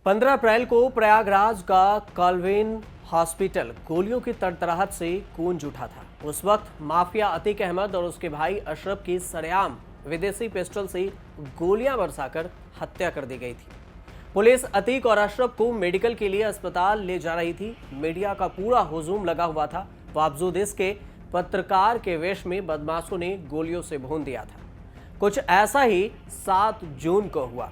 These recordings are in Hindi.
15 अप्रैल को प्रयागराज का कॉल्विन हॉस्पिटल गोलियों की तड़तड़ाहट से गूंज उठा था। उस वक्त माफिया अतीक अहमद और उसके भाई अशरफ की सरेआम विदेशी पिस्टल से गोलियां बरसाकर हत्या कर दी गई थी। पुलिस अतीक और अशरफ को मेडिकल के लिए अस्पताल ले जा रही थी। मीडिया का पूरा हुजूम लगा हुआ था। बावजूद इसके पत्रकार के वेश में बदमाशों ने गोलियों से भून दिया था। कुछ ऐसा ही 7 जून को हुआ।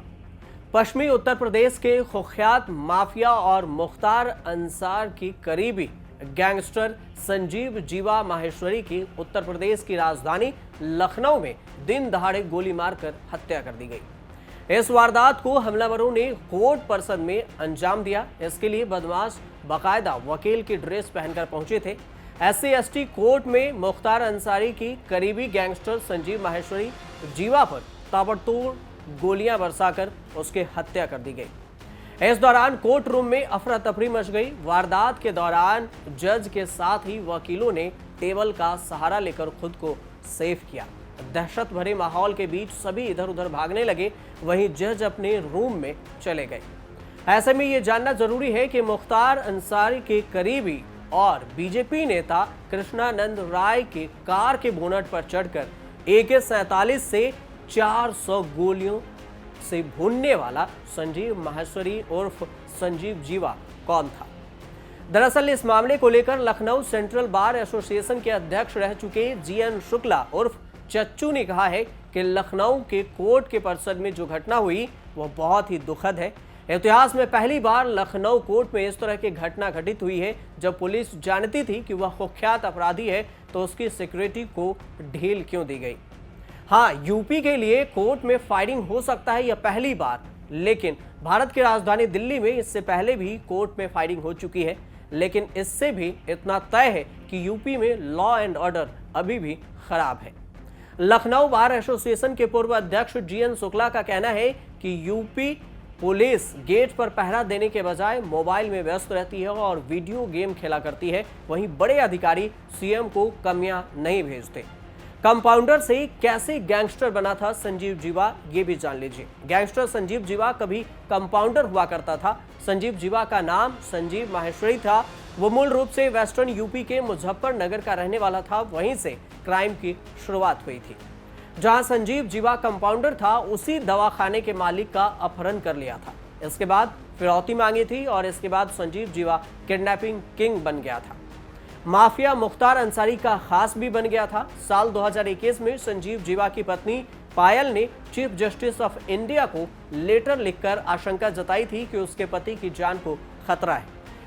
पश्चिमी उत्तर प्रदेश के कुख्यात माफिया और मुख्तार अंसार की करीबी गैंगस्टर संजीव जीवा माहेश्वरी की उत्तर प्रदेश की राजधानी लखनऊ में दिन दहाड़े गोली मारकर हत्या कर दी गई। इस वारदात को हमलावरों ने कोर्ट परिसर में अंजाम दिया। इसके लिए बदमाश बाकायदा वकील की ड्रेस पहनकर पहुंचे थे। SC/ST कोर्ट में मुख्तार अंसारी की करीबी गैंगस्टर संजीव माहेश्वरी जीवा पर ताबड़तोड़ गोलियां बरसाकर उसकी हत्या कर दी गई। इस दौरान कोर्ट रूम में अफरा तफरी मच गई। वारदात के दौरान जज के साथ ही वकीलों ने टेबल का सहारा लेकर खुद को सेफ किया। दहशत भरे माहौल के बीच सभी इधर उधर भागने लगे। वहीं जज अपने रूम में चले गए। ऐसे में यह जानना जरूरी है कि मुख्तार अंसारी के करीबी और बीजेपी नेता कृष्णानंद राय की कार के बोनट पर चढ़कर AK-47 से 400 गोलियों से भूनने वाला संजीव माहेश्वरी उर्फ संजीव जीवा कौन था। दरअसल इस मामले को लेकर लखनऊ सेंट्रल बार एसोसिएशन के अध्यक्ष रह चुके GN शुक्ला उर्फ चच्चू ने कहा है कि लखनऊ के कोर्ट के परिसर में जो घटना हुई वो बहुत ही दुखद है। इतिहास में पहली बार लखनऊ कोर्ट में इस तरह की घटना घटित हुई है। जब पुलिस जानती थी कि वह कुख्यात अपराधी है तो उसकी सिक्योरिटी को ढील क्यों दी गई। हाँ, यूपी के लिए कोर्ट में फायरिंग हो सकता है यह पहली बार, लेकिन भारत की राजधानी दिल्ली में इससे पहले भी कोर्ट में फायरिंग हो चुकी है। लेकिन इससे भी इतना तय है कि यूपी में लॉ एंड ऑर्डर अभी भी खराब है। लखनऊ बार एसोसिएशन के पूर्व अध्यक्ष GN शुक्ला का कहना है कि यूपी पुलिस गेट पर पहरा देने के बजाय मोबाइल में व्यस्त रहती है और वीडियो गेम खेला करती है। वहीं बड़े अधिकारी CM को कमियां नहीं भेजते। कंपाउंडर से कैसे गैंगस्टर बना था संजीव जीवा, ये भी जान लीजिए। गैंगस्टर संजीव जीवा कभी कंपाउंडर हुआ करता था। संजीव जीवा का नाम संजीव माहेश्वरी था। वो मूल रूप से वेस्टर्न यूपी के मुजफ्फरनगर का रहने वाला था। वहीं से क्राइम की शुरुआत हुई थी। जहां संजीव जीवा कंपाउंडर था, उसी दवाखाने के मालिक का अपहरण कर लिया था। इसके बाद फिरौती मांगी थी और इसके बाद संजीव जीवा किडनैपिंग किंग बन गया था। माफिया मुख्तार अंसारी का खास भी बन गया था। साल 2021 में संजीव जीवा की पत्नी पायल ने चीफ जस्टिस ऑफ इंडिया को लेटर लिखकर आशंका जताई थी कि उसके पति की जान को खतरा है।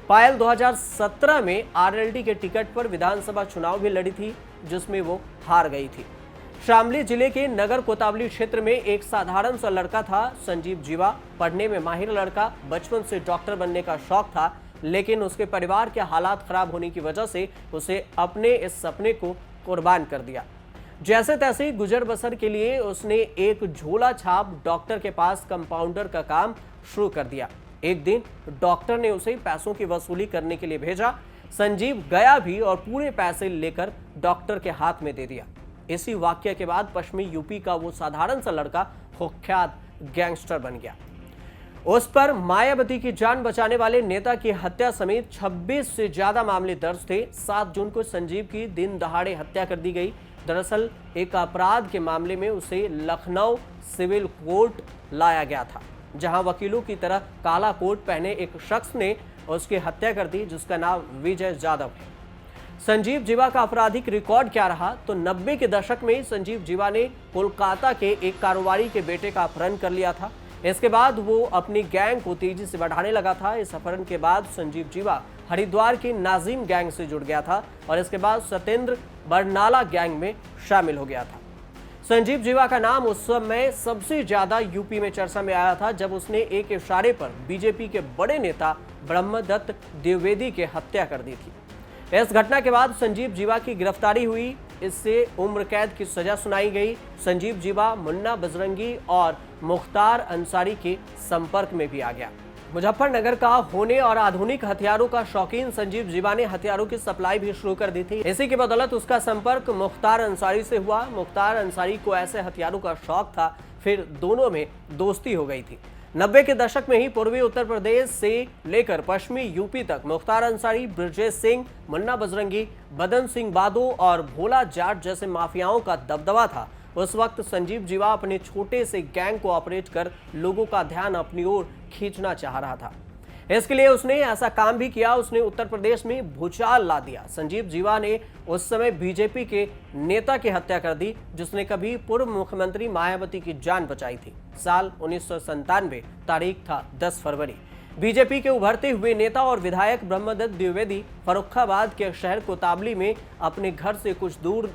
पायल 2017 में RLD के टिकट पर विधानसभा चुनाव भी लड़ी थी, जिसमें वो हार गई थी। शामली जिले के नगर कोतावली क्षेत्र में एक साधारण सा लड़का था संजीव जीवा। पढ़ने में माहिर लड़का, बचपन से डॉक्टर बनने का शौक था, लेकिन उसके परिवार के हालात खराब होने की वजह से उसे अपने इस सपने को कुर्बान कर दिया। जैसे तैसे गुजर बसर के लिए उसने एक झोला छाप डॉक्टर के पास कंपाउंडर का काम शुरू कर दिया। एक दिन डॉक्टर ने उसे पैसों की वसूली करने के लिए भेजा। संजीव गया भी और पूरे पैसे लेकर डॉक्टर के हाथ में दे दिया। इसी वाक्य के बाद पश्चिमी यूपी का वो साधारण सा लड़का कुख्यात गैंगस्टर बन गया। उस पर मायावती की जान बचाने वाले नेता की हत्या समेत 26 से ज्यादा मामले दर्ज थे। 7 जून को संजीव की दिन दहाड़े हत्या कर दी गई। दरअसल एक अपराध के मामले में उसे लखनऊ सिविल कोर्ट लाया गया था, जहां वकीलों की तरह काला कोट पहने एक शख्स ने उसकी हत्या कर दी, जिसका नाम विजय जाधव है। संजीव जीवा का आपराधिक रिकॉर्ड क्या रहा, तो 90 के दशक में संजीव जीवा ने कोलकाता के एक कारोबारी के बेटे का अपहरण कर लिया था। इसके बाद वो अपनी गैंग को तेजी से बढ़ाने लगा था। इस अपहरण के बाद संजीव जीवा हरिद्वार की नाजिम गैंग से जुड़ गया था और इसके बाद सत्येंद्र बरनाला गैंग में शामिल हो गया था। संजीव जीवा का नाम उस समय सबसे ज्यादा यूपी में चर्चा में आया था, जब उसने एक इशारे पर बीजेपी के बड़े नेता ब्रह्मदत्त द्विवेदी की हत्या कर दी थी। इस घटना के बाद संजीव जीवा की गिरफ्तारी हुई। इससे उम्र कैद की सजा सुनाई गई। संजीव जीवा मुन्ना बजरंगी और मुख्तार अंसारी के संपर्क में भी आ गया। मुजफ्फरनगर का होने और आधुनिक हथियारों का शौकीन संजीव जीवा ने हथियारों की सप्लाई भी शुरू कर दी थी। इसी की बदौलत उसका संपर्क मुख्तार अंसारी से हुआ। मुख्तार अंसारी को ऐसे हथियारों का शौक था, फिर दोनों में दोस्ती हो गई थी। 90 के दशक में ही पूर्वी उत्तर प्रदेश से लेकर पश्चिमी यूपी तक मुख्तार अंसारी, ब्रजेश सिंह, मुन्ना बजरंगी, बदन सिंह बादो और भोला जाट जैसे माफियाओं का दबदबा था। उस वक्त संजीव जीवा अपने छोटे से गैंग को ऑपरेट कर लोगों का ध्यान अपनी ओर खींचना चाह रहा था। इसके लिए उसने ऐसा काम भी किया, उसने उत्तर प्रदेश में भूचाल ला दिया। संजीव जीवा ने उस समय बीजेपी के नेता की हत्या कर दी, जिसने कभी पूर्व मुख्यमंत्री मायावती की जान बचाई थी। साल 1997, तारीख था 10 फरवरी। बीजेपी के उभरते हुए नेता और विधायक ब्रह्मदत्त द्विवेदी फर्रुखाबाद के शहर कोताबली में अपने घर से कुछ दूर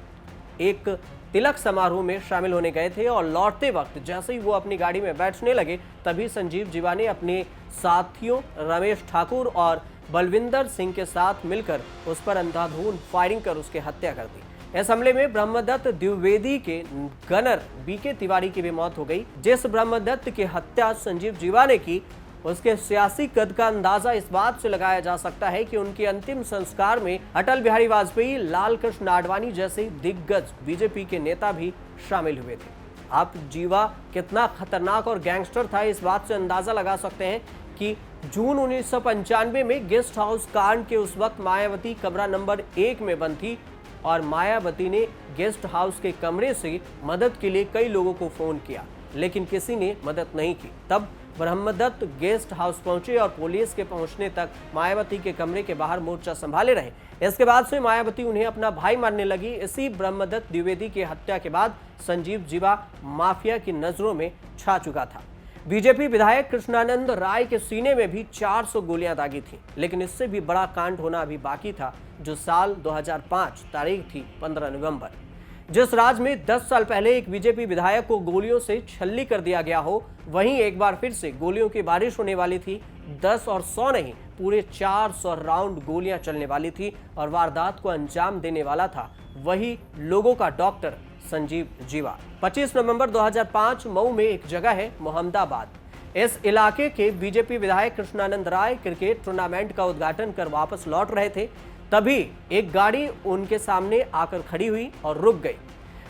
एक तिलक समारोह में शामिल होने गए थे और लौटते वक्त जैसे ही वो अपनी गाड़ी में बैठने लगे, तभी संजीव जीवा ने अपने साथियों रमेश ठाकुर और बलविंदर सिंह के साथ मिलकर उस पर अंधाधुंध फायरिंग कर उसकी हत्या कर दी। इस हमले में ब्रह्मदत्त द्विवेदी के गनर बीके तिवारी की भी मौत हो गई। जिस ब्रह्मदत्त की हत्या संजीव जीवा ने की, उसके सियासी कद का अंदाजा इस बात से लगाया जा सकता है कि उनके अंतिम संस्कार में अटल बिहारी वाजपेयी, लाल कृष्ण आडवाणी जैसे दिग्गज बीजेपी के नेता भी शामिल हुए थे। आप जीवा कितना खतरनाक और गैंगस्टर था, इस बात से अंदाजा लगा सकते हैं कि जून 1995 में गेस्ट हाउस कांड के उस वक्त मायावती कमरा नंबर 1 में बंद थी और मायावती ने गेस्ट हाउस के कमरे से मदद के लिए कई लोगों को फोन किया, लेकिन किसी ने मदद नहीं की। तब ब्रह्मदत्त गेस्ट हाउस पहुंचे और पुलिस के पहुंचने तक मायावती के कमरे के बाहर मोर्चा संभाले रहे। इसके बाद से मायावती उन्हें अपना भाई मानने लगी। इसी ब्रह्मदत्त द्विवेदी की हत्या के बाद संजीव जीवा माफिया की नजरों में छा चुका था। बीजेपी विधायक कृष्णानंद राय के सीने में भी 400 गोलियां दागी थी, लेकिन इससे भी बड़ा कांड होना अभी बाकी था, जो साल 2005, तारीख थी 15 नवंबर। जिस राज्य में 10 साल पहले एक बीजेपी विधायक को गोलियों से छल्ली कर दिया गया हो, वहीं एक बार फिर से गोलियों की बारिश होने वाली थी। 10 और 100 नहीं, पूरे 400 राउंड गोलियां चलने वाली थी और वारदात को अंजाम देने वाला था वही लोगों का डॉक्टर संजीव जीवा। 25 नवंबर 2005 मऊ में एक जगह है मोहम्मदाबाद। इस इलाके के बीजेपी विधायक कृष्णानंद राय क्रिकेट टूर्नामेंट का उद्घाटन कर वापस लौट रहे थे, तभी एक गाड़ी उनके सामने आकर खड़ी हुई और रुक गई।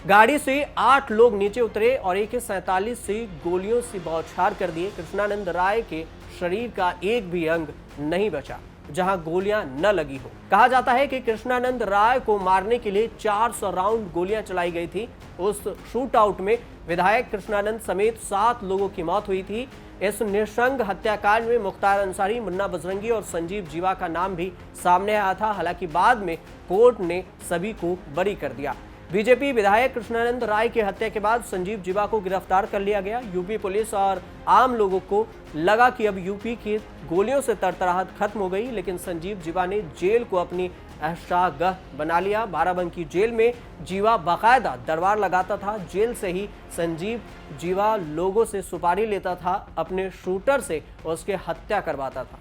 गाड़ी से 8 लोग नीचे उतरे और AK-47 से गोलियों से बौछार कर दिए। कृष्णानंद राय के शरीर का एक भी अंग नहीं बचा जहां गोलियां न लगी हो। कहा जाता है कि कृष्णानंद राय को मारने के लिए 400 राउंड गोलियां चलाई गई थी। उस शूट आउट में विधायक कृष्णानंद समेत 7 लोगों की मौत हुई थी। इस निशंग हत्याकांड में मुख्तार अंसारी, मुन्ना बजरंगी और संजीव जीवा का नाम भी सामने आया था। हालांकि बाद में कोर्ट ने सभी को बरी कर दिया। बीजेपी विधायक कृष्णानंद राय की हत्या के बाद संजीव जीवा को गिरफ्तार कर लिया गया। यूपी पुलिस और आम लोगों को लगा कि अब यूपी की गोलियों से तरतराहट खत्म हो गई, लेकिन संजीव जीवा ने जेल को अपनी ऐशागह बना लिया। बाराबंकी जेल में जीवा बाकायदा दरबार लगाता था। जेल से ही संजीव जीवा लोगों से सुपारी लेता था, अपने शूटर से उसके हत्या करवाता था।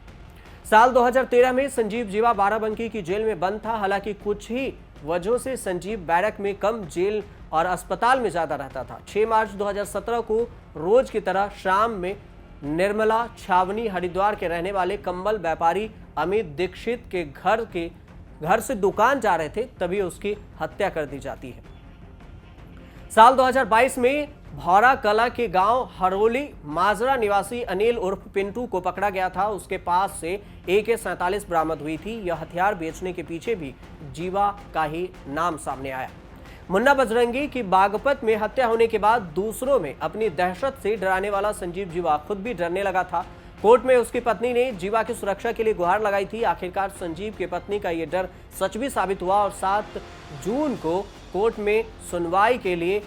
साल 2013 में संजीव जीवा बाराबंकी की जेल में बंद था। हालांकि कुछ ही वजहों से संजीव बैरक में कम, जेल और अस्पताल में ज्यादा रहता था। 6 मार्च 2017 को रोज की तरह शाम में निर्मला छावनी हरिद्वार के रहने वाले कंबल व्यापारी अमित दीक्षित के घर से दुकान जा रहे थे, तभी उसकी हत्या कर दी जाती है। साल 2022 में भौरा कला के गांव हरोली माजरा निवासी अनिल उर्फ पिंटू को पकड़ा गया था। उसके पास से AK-47 बरामद हुई थी। यह हथियार बेचने के पीछे भी जीवा का ही नाम सामने आया। मुन्ना बजरंगी की बागपत में हत्या होने के बाद दूसरों में अपनी दहशत से डराने वाला संजीव जीवा खुद भी डरने लगा था। कोर्ट में उसकी पत्नी ने जीवा की सुरक्षा के लिए गुहार लगाई थी। आखिरकार संजीव की पत्नी का यह डर सच भी साबित हुआ और 7 जून को कोर्ट में सुनवाई के लिए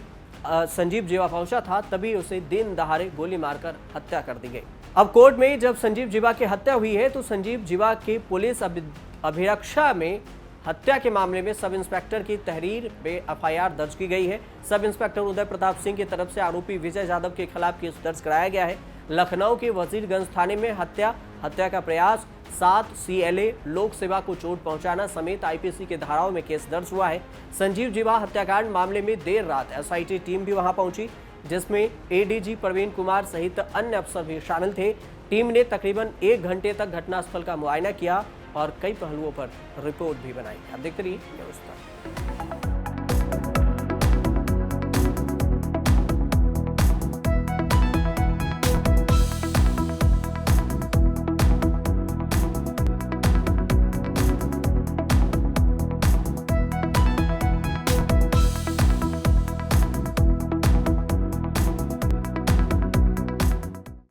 संजीव जीवा पहुंचा था, तभी उसे दिन दहाड़े गोली मारकर हत्या कर दी गई। अब कोर्ट में जब संजीव जीवा की हत्या हुई है तो संजीव जीवा की पुलिस अभिरक्षा में हत्या के मामले में सब इंस्पेक्टर की तहरीर पे FIR दर्ज की गई है। सब इंस्पेक्टर उदय प्रताप सिंह की तरफ से आरोपी विजय यादव के खिलाफ केस दर्ज कराया गया है। लखनऊ के वजीरगंज थाने में हत्या का प्रयास, 7 CLA, लोक सेवा को चोट पहुंचाना समेत IPC के धाराओं में केस दर्ज हुआ है। संजीव जीवा हत्याकांड मामले में देर रात SIT टीम भी वहां पहुंची, जिसमें ADG प्रवीण कुमार सहित अन्य अफसर भी शामिल थे। टीम ने तकरीबन 1 घंटे तक घटनास्थल का मुआयना किया और कई पहलुओं पर रिपोर्ट भी बनाई। अब देखते रहिए न्यूज़ तक।